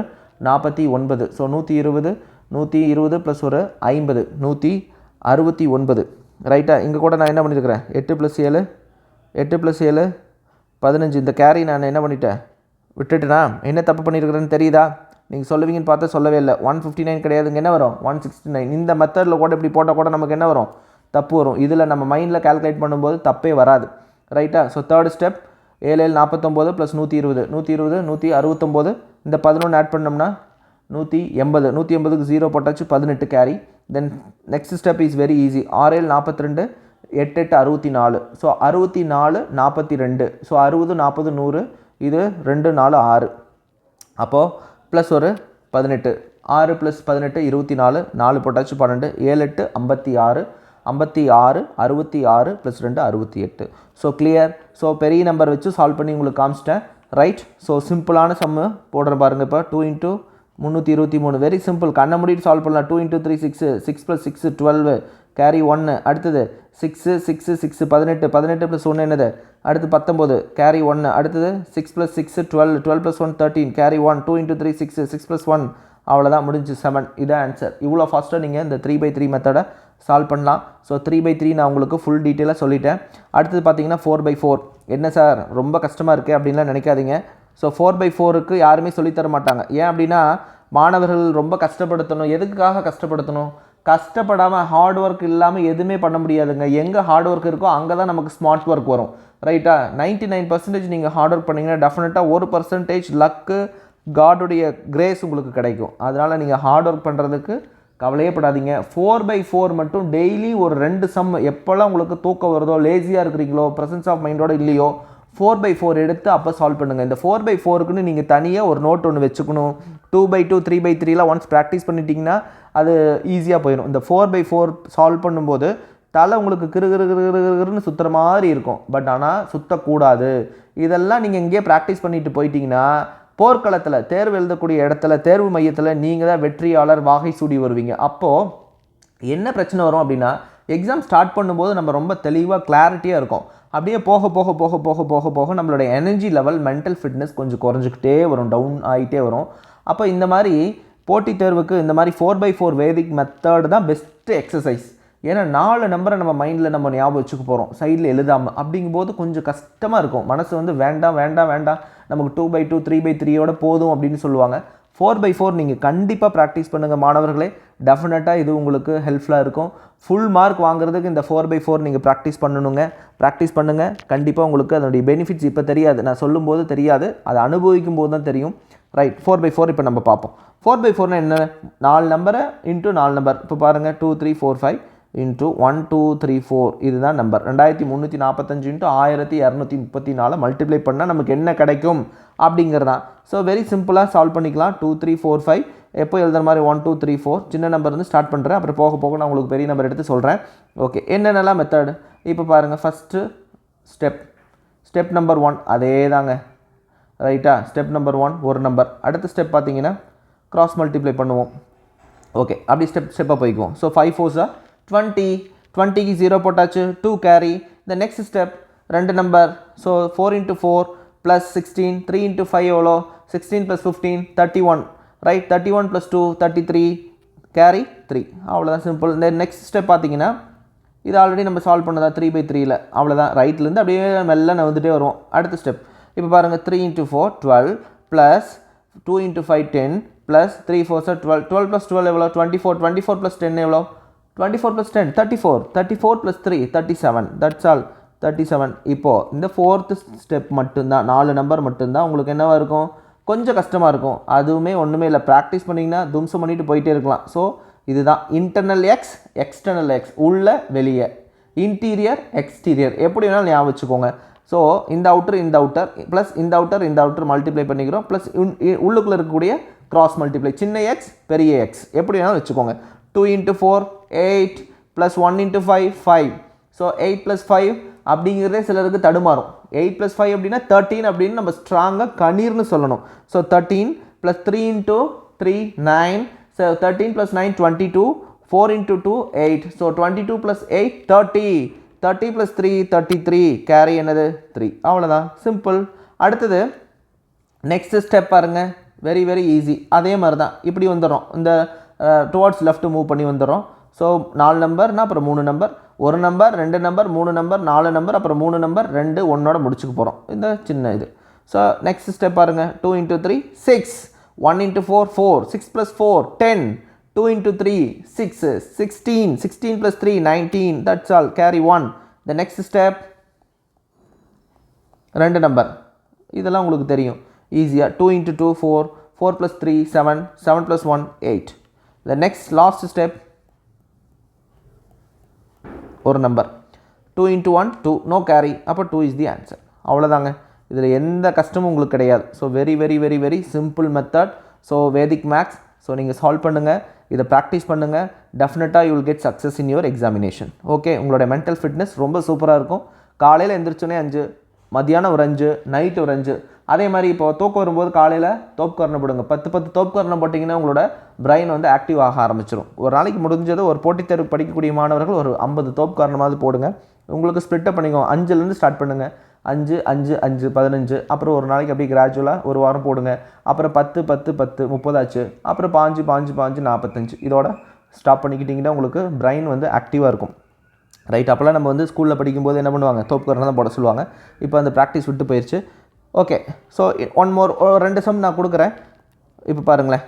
Speaker 1: 49. ஸோ 120 ப்ளஸ் ஒரு 50 169, ரைட்டா? இங்கே கூட நான் என்ன பண்ணியிருக்கிறேன்? 8 ப்ளஸ் 7 8 ப்ளஸ் 7 15. இந்த கேரி நான் என்ன பண்ணிட்டேன்? விட்டுட்டுனா என்ன தப்பு பண்ணியிருக்கிறேன்னு தெரியுதா? நீங்கள் சொல்லுவீங்கன்னு பார்த்தா சொல்லவே இல்லை. 159 கிடையாதுங்க, என்ன வரும்? 169. இந்த மெத்தடில் கூட இப்படி போட்டால் கூட நமக்கு என்ன வரும்? தப்பு வரும். இதில் நம்ம மைண்டில் கால்குலேட் பண்ணும்போது தப்பே வராது, ரைட்டா? So third step 7 7 49 plus 120 169. இந்த 11 ஆட் பண்ணோம்னா 180. 180க்கு 0 போட்டாச்சு 18 carry. Then next step is very easy. 6 7 42, 8 8 64. So 64 42. So 60 40 100. இது 2 4 6. அப்போது ப்ளஸ் ஒரு 18. 6 ப்ளஸ் 18 24, 4 போட்டாச்சு 12. 7 8 56, 56 66 ப்ளஸ் 2 68. So clear? ஸோ பெரிய நம்பர் வச்சு சால்வ் பண்ணி உங்களுக்கு காமிச்சிட்டேன், ரைட்? ஸோ சிம்பிளான சம்மு போடுறேன் பாருங்கள். இப்போ 2 இன்ட்டு 323, வெரி சிம்பிள். கண்ணை மூடிட்டு சால்வ் பண்ணலாம். 2 இன்ட்டு 3 6, 6 ப்ளஸ் 6 12, கேரி 1. அடுத்தது 6 6 6 18, 18 ப்ளஸ் 1 என்னது? அடுத்து 19, கேரி 1. அடுத்தது 6 plus 6 12, 12 plus 1 13, carry 1. 2 into 3 6, 6 plus 1, அவ்வளோதான், முடிஞ்சு 7. இதான் ஆன்சர். இவ்வளோ ஃபாஸ்ட்டாக நீங்கள் இந்த 3/3 மெத்தடை சால்வ் பண்ணலாம். ஸோ 3/3 நான் உங்களுக்கு ஃபுல் டீட்டெயிலாக சொல்லிட்டேன். அடுத்தது பார்த்தீங்கன்னா 4/4. என்ன சார் ரொம்ப கஷ்டமாக இருக்குது அப்படின்லாம் நினைக்காதீங்க. ஸோ 4/4க்கு யாருமே சொல்லித்தர மாட்டாங்க. ஏன் அப்படின்னா மாணவர்கள் ரொம்ப கஷ்டப்படுத்தணும். எதுக்காக கஷ்டப்படுத்தணும்? கஷ்டப்படாமல் ஹார்ட் ஒர்க் இல்லாமல் எதுவுமே பண்ண முடியாதுங்க. எங்கே ஹார்ட் ஒர்க் இருக்கோ அங்கே தான் நமக்கு ஸ்மார்ட் ஒர்க் வரும், ரைட்டா? 99% நீங்கள் ஹார்ட் ஒர்க் பண்ணிங்கன்னா டெஃபினட்டாக 1% லக்கு, காடுடைய கிரேஸ் உங்களுக்கு கிடைக்கும். அதனால் நீங்கள் ஹார்ட் ஒர்க் பண்ணுறதுக்கு கவலையே படாதீங்க. 4/4 மட்டும் டெய்லி ஒரு 2 சம் எப்போல்லாம் உங்களுக்கு தூக்கம் வருதோ, லேசியாக இருக்கிறீங்களோ, ப்ரெசன்ஸ் ஆஃப் மைண்டோடு இல்லையோ, 4/4 எடுத்து அப்போ சால்வ் பண்ணுங்கள். இந்த 4/4க்குன்னு நீங்கள் தனியாக ஒரு நோட் ஒன்று வச்சுக்கணும். 2/2 3/3லாம் ஒன்ஸ் ப்ராக்டிஸ் பண்ணிட்டீங்கன்னா அது ஈஸியாக போயிடும். இந்த 4/4 சால்வ் பண்ணும்போது தலை உங்களுக்கு கிருன்னு சுற்றுற மாதிரி இருக்கும், பட் ஆனால் சுற்றக்கூடாது. இதெல்லாம் நீங்கள் இங்கேயே ப்ராக்டிஸ் பண்ணிட்டு போயிட்டீங்கன்னா போர்க்களத்தில் தேர்வு எழுதக்கூடிய இடத்துல தேர்வு மையத்தில் நீங்கள் தான் வெற்றியாளர் வாகை சூடி வருவீங்க. அப்போது என்ன பிரச்சனை வரும் அப்படின்னா எக்ஸாம் ஸ்டார்ட் பண்ணும்போது நம்ம ரொம்ப தெளிவாக கிளாரிட்டியாக இருக்கும். அப்படியே போக போக போக போக போக போக நம்மளுடைய எனர்ஜி லெவல், மென்டல் ஃபிட்னஸ் கொஞ்சம் குறைஞ்சிக்கிட்டே வரும், டவுன் ஆகிட்டே வரும். அப்போ இந்த மாதிரி போட்டித் தேர்வுக்கு இந்த மாதிரி 4/4 வேதிக் மெத்தட் தான் பெஸ்ட்டு எக்ஸசைஸ். ஏன்னா 4 நம்பரை நம்ம மைண்டில் நம்ம ஞாபகம் வச்சுக்க போகிறோம், சைடில் எழுதாமல். அப்படிங்கும்போது கொஞ்சம் கஷ்டமாக இருக்கும். மனசு வந்து வேண்டாம் வேண்டாம் வேண்டாம், நமக்கு 2/2 3/3யோட போதும் அப்படின்னு சொல்லுவாங்க. 4/4 நீங்கள் கண்டிப்பாக ப்ராக்டிஸ் பண்ணுங்கள் மாணவர்களே. டெஃபினட்டாக இது உங்களுக்கு ஹெல்ப்ஃபுல்லாக இருக்கும். ஃபுல் மார்க் வாங்குறதுக்கு இந்த 4/4 நீங்கள் ப்ராக்டிஸ் பண்ணணுங்க. ப்ராக்டிஸ் பண்ணுங்கள், கண்டிப்பாக உங்களுக்கு அதனுடைய பெனிஃபிட்ஸ் இப்போ தெரியாது, நான் சொல்லும்போது தெரியாது, அதை அனுபவிக்கும் போது தான் தெரியும், ரைட்? 4/4 இப்போ நம்ம பார்ப்போம். 4/4னா என்ன? 4 நம்பரை இன்ட்டு 4 நம்பர். இப்போ பாருங்கள் 2 3 4 5, இன்ட்டு 1 2 3 4 இதுதான் நம்பர் 2345 இன்ட்டு 1234 மல்டிப்ளை பண்ணால் நமக்கு என்ன கிடைக்கும் அப்படிங்கிறதான். ஸோ வெரி சிம்பிளாக சால்வ் பண்ணிக்கலாம். 2 3 4 5 எப்போ எழுதுற மாதிரி 1 2 3 4 சின்ன நம்பர் இருந்து ஸ்டார்ட் பண்ணுறேன். அப்புறம் போக போக நான் உங்களுக்கு பெரிய நம்பர் எடுத்து சொல்கிறேன். ஓகே, என்னென்னலாம் மெத்தட் இப்போ பாருங்கள். ஃபஸ்ட்டு ஸ்டெப் நம்பர் 1 அதே தாங்க, ரைட்டா? ஸ்டெப் நம்பர் 1 ஒரு நம்பர். அடுத்த ஸ்டெப் பார்த்தீங்கன்னா கிராஸ் மல்டிப்ளை பண்ணுவோம். ஓகே, அப்படி ஸ்டெப்பாக போய்க்குவோம். ஸோ 5 4s 20, 20க்கு 0 போட்டாச்சு, 2 கேரி. இந்த நெக்ஸ்ட் ஸ்டெப் ரெண்டு நம்பர். ஸோ 4 × 4 + 16, 3 × 5 எவ்வளோ? 16 + 15 31, ரைட்? 31 + 2 33, கேரி 3. அவ்வளோதான், சிம்பிள். இந்த நெக்ஸ்ட் ஸ்டெப் பார்த்தீங்கன்னா இது ஆல்ரெடி நம்ம சால்வ் பண்ணதா 3/3ல். அவ்வளோதான், ரைட்லேருந்து அப்படியே மெல்ல வந்துட்டே வருவோம். அடுத்த ஸ்டெப் இப்போ பாருங்கள். 3 × 4 12 + 2 × 5 10 + 3 4s 12. 12 + 12 எவ்வளோ? 24. 24 + 10 எவ்வளோ? 24 + 10 34. 34 + 3 37. That's all, 37. இப்போது இந்த ஃபோர்த்து ஸ்டெப் மட்டும்தான், 4 நம்பர் மட்டும்தான் உங்களுக்கு என்னவாக இருக்கும்? கொஞ்சம் கஷ்டமாக இருக்கும். அதுவுமே ஒன்றுமே இல்லை, ப்ராக்டிஸ் பண்ணிங்கன்னா தும்சம் பண்ணிட்டு போயிட்டே இருக்கலாம். ஸோ இதுதான் இன்டர்னல் எக்ஸ், எக்ஸ்டர்னல் எக்ஸ், உள்ள வெளியே, இன்டீரியர் எக்ஸ்டீரியர், எப்படி வேணாலும் ஞாபகம் வச்சுக்கோங்க. ஸோ இந்த அவுட்டர் ப்ளஸ் இந்த அவுட்டர் மல்டிப்ளை பண்ணிக்கிறோம். ப்ளஸ் உள்ளுக்குள்ளே இருக்கக்கூடிய கிராஸ் மல்டிப்ளை, சின்ன எக்ஸ் பெரிய எக்ஸ், எப்படி வேணாலும் வச்சுக்கோங்க. 2 × 4 8 + 1 × 5 5. ஸோ 8 + 5 அப்படிங்கிறதே சிலருக்கு தடுமாறும். 8 + 5 அப்படின்னா 13 அப்படின்னு நம்ம ஸ்ட்ராங்காக கணீர்னு சொல்லணும். ஸோ 13 + 3 × 3 9. ஸோ 13 + 9 22, 4 × 2 8. ஸோ 22 + 8 30, 30 + 3 33, கேரி என்னது? 3. அவ்வளோதான், சிம்பிள். அடுத்தது நெக்ஸ்ட் ஸ்டெப் பாருங்கள், வெரி வெரி ஈஸி. அதே மாதிரி தான் இப்படி வந்துடும், இந்த டுவார்ட்ஸ் லெஃப்ட் மூவ் பண்ணி வந்துடும். ஸோ 4 நம்பர்னா அப்புறம் 3 number, 1 number 2 number 3 number 4 number, அப்புறம் 3 நம்பர் 2 1ஓட முடிச்சுக்க போகிறோம், இந்த சின்ன இது. ஸோ நெக்ஸ்ட் ஸ்டெப் பாருங்கள். 2 × 3 6, 1 × 4 4, 6 + 4 10, 2 × 3 6, 16, 16 + 3 19. That's all, carry 1. The next step 2 number, இதெல்லாம் உங்களுக்கு தெரியும் ஈஸியாக. 2 × 2 4, 4 + 3 7, 7 + 1 8. த நெக்ஸ்ட் லாஸ்ட் ஸ்டெப் ஒரு நம்பர். 2 × 1 2, நோ கேரி, அப்போ 2 இஸ் தி ஆன்சர். அவ்வளோதாங்க, இதில் எந்த கஷ்டமும் உங்களுக்கு கிடையாது. So very very very very simple method. So Vedic maths. So நீங்கள் சால்வ் பண்ணுங்கள், இதை ப்ராக்டிஸ் பண்ணுங்கள். டெஃபினட்டாக you will get success in your examination. Okay, உங்களோட மென்டல் ஃபிட்னஸ் ரொம்ப சூப்பராக இருக்கும். காலையில் எந்திரிச்சோன்னே 5, மத்தியானம் ஒரு 5, நைட்டு ஒரு 5. அதே மாதிரி இப்போ தூக்கம் வரும்போது காலையில் தோப்புக்கரணை போடுங்க. 10 தோப்புக்கரணை போட்டிங்கன்னா உங்களோட பிரெயின் வந்து ஆக்டிவ் ஆக ஆரம்பிச்சிடும். ஒரு நாளைக்கு முடிஞ்சது ஒரு போட்டித் தேர்வு படிக்கக்கூடிய மாணவர்கள் ஒரு 50 தோப்புக்கரணமாவது போடுங்க. உங்களுக்கு ஸ்ப்ளிட்டப் பண்ணிக்கோங்க. 5லேருந்து ஸ்டார்ட் பண்ணுங்கள். 5 5 5 15. அப்புறம் ஒரு நாளைக்கு அப்படியே கிராஜுவலாக ஒரு வாரம் போடுங்க. அப்புறம் 10 10 10 30 ஆச்சு. அப்புறம் 5 5 5 45. இதோட ஸ்டாப் பண்ணிக்கிட்டிங்கன்னா உங்களுக்கு பிரெயின் வந்து ஆக்டிவாக இருக்கும். ரைட்? அப்போல்லாம் நம்ம வந்து ஸ்கூலில் படிக்கும்போது என்ன பண்ணுவாங்க? தோப்புக்கரணை தான் போட சொல்லுவாங்க. இப்போ அந்த ப்ராக்டிஸ் விட்டு போயிடுச்சு. Okay, so one more 2 sum நான் கொடுக்குறேன். இப்போ பாருங்களேன்,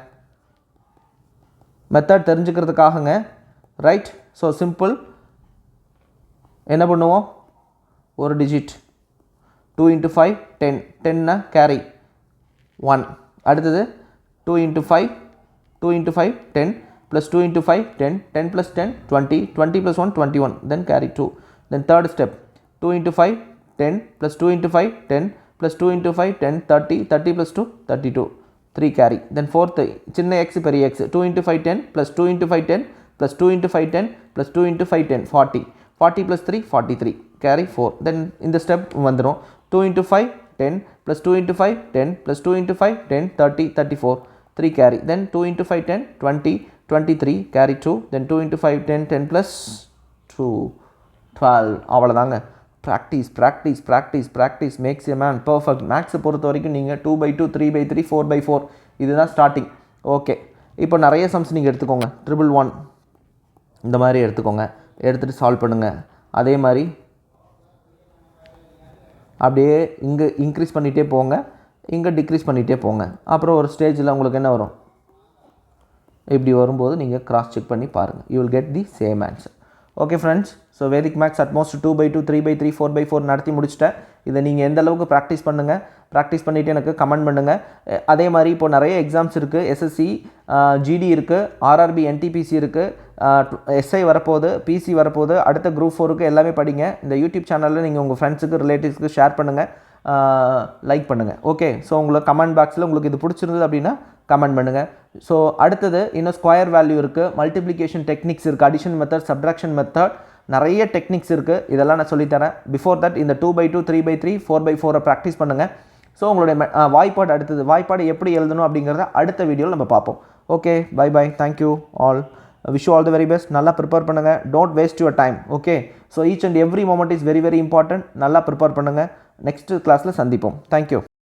Speaker 1: மெத்தட் தெரிஞ்சுக்கிறதுக்காகங்க. ரைட்? So simple. என்ன பண்ணுவோம்? ஒரு டிஜிட். 2 × 5 10, 10னா கேரி 1. அடுத்தது 2 × 5 2 × 5 10 + 2 × 5 10, 10 + 10 20, 20 + 1 21, then carry 2. Then third step, 2 × 5 10 + 2 × 5 10 + 2 × 5 10 30, 30 + 2 32, 3 carry. Then fourth, சின்ன x பெரிய x, 2 × 5 10 + 2 × 5 10 + 2 × 5 10 + 2 × 5 10 40, 40 + 3 43, carry 4. Then இந்த step வந்துடும். 2 × 5 10 + 2 × 5 10 + 2 × 5 10 30 34, 3 carry. Then 2 × 5 10 20 23, carry 2. Then 2 × 5 10 10 + 2 12. அவ்வளோதாங்க. Practice practice practice practice makes a man perfect. மேக்ஸை பொறுத்த வரைக்கும் நீங்கள் 2/2 3/3 4/4 இதுதான் ஸ்டார்டிங். ஓகே, இப்போ நிறைய சம்ஸ் நீங்கள் எடுத்துக்கோங்க. 111 இந்த மாதிரி எடுத்துக்கோங்க. எடுத்துகிட்டு சால்வ் பண்ணுங்கள். அதே மாதிரி அப்படியே இங்கே இன்க்ரீஸ் பண்ணிகிட்டே போங்க, இங்கே டிக்ரீஸ் பண்ணிகிட்டே போங்க. அப்புறம் ஒரு ஸ்டேஜில் உங்களுக்கு என்ன வரும்? இப்படி வரும்போது நீங்கள் கிராஸ் செக் பண்ணி பாருங்கள். You will get the same answer. Okay friends, so Vedic maths at most 2/2 3/3 4/4 நடத்தி முடிச்சிட்டேன். இதை நீங்கள் எந்த அளவுக்கு ப்ராக்டிஸ் பண்ணுங்கள். ப்ராக்டிஸ் பண்ணிவிட்டு எனக்கு கமெண்ட் பண்ணுங்கள். அதே மாதிரி இப்போ நிறைய எக்ஸாம்ஸ் இருக்குது. எஸ்எஸ்சி, ஜிடி இருக்குது, ஆர்ஆர்பி, என்டிபிசி இருக்குது, எஸ்ஐ வரப்போகுது, பிசி வரப்போகுது, அடுத்த குரூப் 4க்கு எல்லாமே படிங்க. இந்த யூடியூப் சேனலில் நீங்கள் உங்கள் ஃப்ரெண்ட்ஸுக்கு, ரிலேட்டிவ்ஸ்க்கு ஷேர் பண்ணுங்கள், லைக் பண்ணுங்கள். ஓகே, ஸோ உங்களுக்கு கமெண்ட் பாக்ஸில் உங்களுக்கு இது பிடிச்சிருந்தது அப்படின்னா கமெண்ட் பண்ணுங்கள். ஸோ அடுத்தது இன்னும் ஸ்கொயர் வேல்யூ இருக்குது, மல்டிப்ளிகேஷன் டெக்னிக்ஸ் இருக்குது, அடிஷன் மெத்தட், சப்ட்ராக்ஷன் மெத்தட், நிறைய டெக்னிக்ஸ் இருக்குது. இதெல்லாம் நான் சொல்லித்தரேன். பிஃபோர் தட் இந்த 2/2, 3/3, 4/4 ப்ராக்டிஸ் பண்ணுங்கள். ஸோ உங்களுடைய வாய்ப்பாடு அடுத்தது வாய்ப்பாடு எப்படி எழுதணும் அப்படிங்கிறத அடுத்த வீடியோவில் நம்ம பார்ப்போம். Okay, bye bye, thank you all, wish you all the very best. நல்லா ப்ரிப்பேர் பண்ணுங்கள், don't waste your time. Okay, so each and every moment is very very important. நல்லா ப்ரிப்பேர் பண்ணுங்கள். நெக்ஸ்ட் கிளாஸில் சந்திப்போம். தேங்க்யூ.